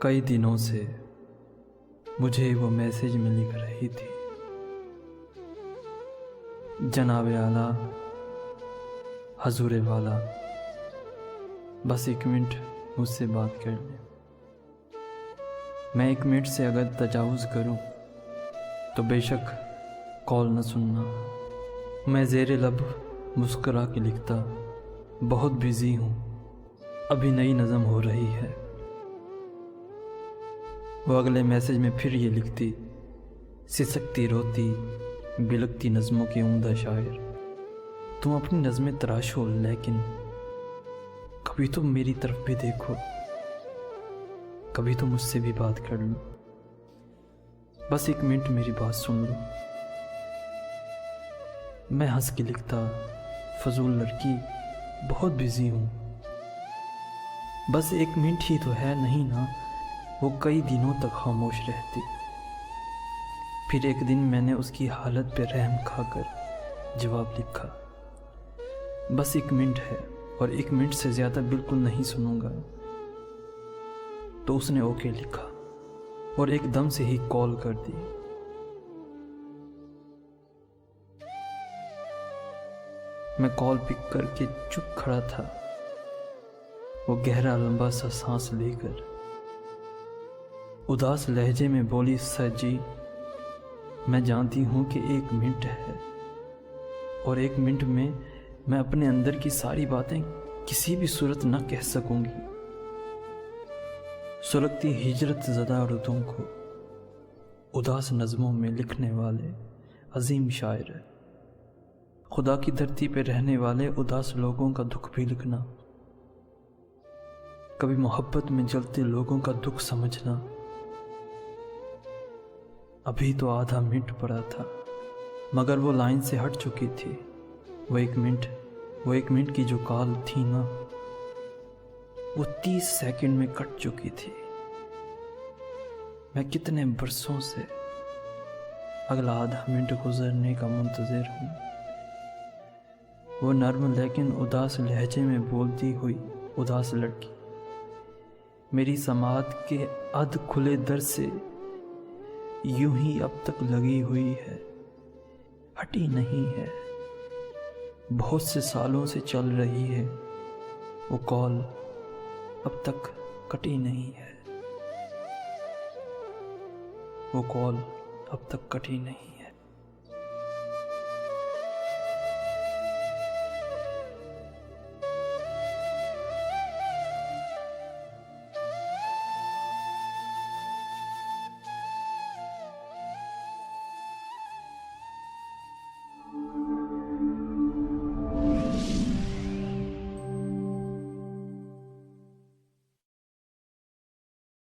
कई दिनों से मुझे वो मैसेज में लिख रही थी, जनाब आला हजूर वाला, बस 1 मिनट मुझसे बात कर ले। मैं 1 मिनट से अगर तजावुज़ करूं तो बेशक कॉल न सुनना। मैं ज़ेरे लब मुस्करा के लिखता, बहुत बिज़ी हूँ, अभी नई नज़म हो रही है। वो अगले मैसेज में फिर ये लिखती, सिसकती रोती बिलकती नज़मों की उम्दा शायर, तुम अपनी नज़में तराशो लेकिन कभी तो मेरी तरफ भी देखो, कभी तो मुझसे भी बात कर लो, बस 1 मिनट मेरी बात सुन लो। मैं हंस के लिखता, फजूल लड़की, बहुत बिजी हूँ, बस 1 मिनट ही तो है, नहीं ना। वो कई दिनों तक खामोश रहती। फिर एक दिन मैंने उसकी हालत पे रहम खाकर जवाब लिखा, बस 1 मिनट है और 1 मिनट से ज़्यादा बिल्कुल नहीं सुनूंगा। तो उसने ओके लिखा और एकदम से ही कॉल कर दी। मैं कॉल पिक करके चुप खड़ा था। वो गहरा लंबा सा सांस लेकर उदास लहजे में बोली, सर जी मैं जानती हूँ कि 1 मिनट है और 1 मिनट में मैं अपने अंदर की सारी बातें किसी भी सूरत न कह सकूंगी। सुलगती हिजरत ज़दा रुतों को उदास नज़मों में लिखने वाले अजीम शायर, खुदा की धरती पे रहने वाले उदास लोगों का दुख भी लिखना, कभी मोहब्बत में जलते लोगों का दुख समझना। अभी तो आधा मिनट पड़ा था मगर वो लाइन से हट चुकी थी। वो एक मिनट की जो कॉल थी ना, वो 30 सेकंड में कट चुकी थी। मैं कितने बरसों से अगला आधा मिनट गुजरने का मुंतज़िर हूँ। वो नर्म लेकिन उदास लहजे में बोलती हुई उदास लड़की मेरी समात के अध खुले दर से यूं ही अब तक लगी हुई है, हटी नहीं है। बहुत से सालों से चल रही है वो कॉल, अब तक कटी नहीं है। वो कॉल अब तक कटी नहीं।